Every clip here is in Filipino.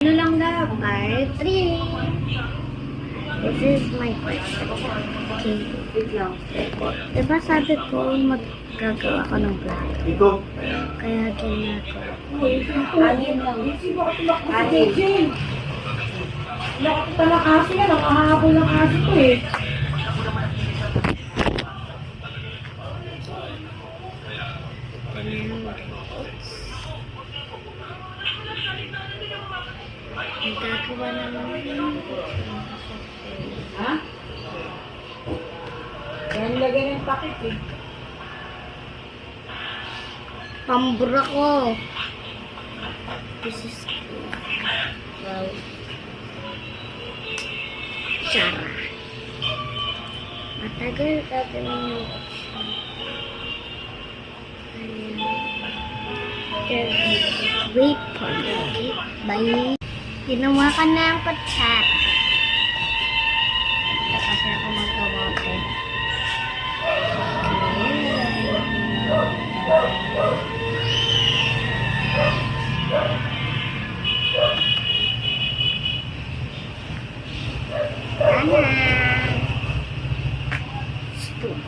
Ano lang daw? Part 3. This is my first. Okay. Wait lang. Diba sabi ko magagawa ko ng vlog? Ito. Kaya ginagawa. Anin lang. Anin. Nakakita ng aso yan. Nakahabol ng aso ko eh. Nagagawa naman. Ha? Yan lagay ng takip eh. Pambura ko. This is wow. Chara. Matagal gagawin yung wait for me, okay? Bye. Ginawa ka na ang patsat. Kasi ako magkamote. Spoon.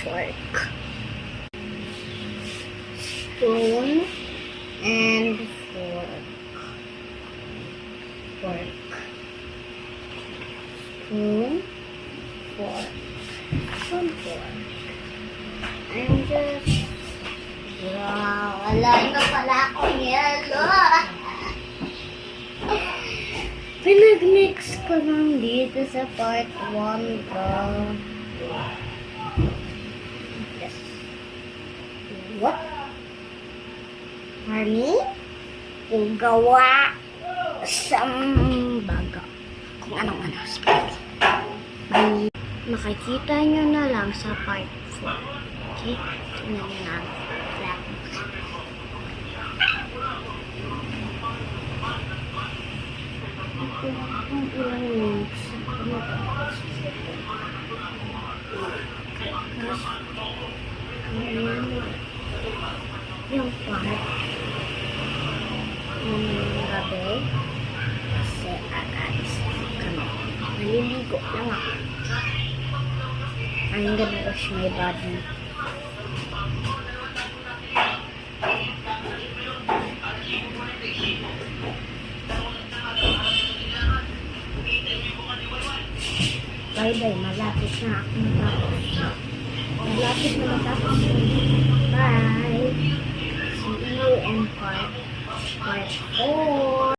Fork. Spoon and fork. Fork. Spoon. Fork. Spoon, fork. I'm just... Wow, wala na pala akong yelo. Pinag-mix ko lang dito sa part 1 ko. Yes. What? Honey? Yung gawa sa baga. Kung anong-ano. Makikita nyo na lang sa part 4. Okay? Tingnan nyo na ang flag. Ang ilang links. Yung part ng gabi kasi aalis kami. Naliligo lang ako. I'm gonna wash my body. Bye-bye, malapit na ako matapos. Malapit na matapos. Bye! See you in part 4.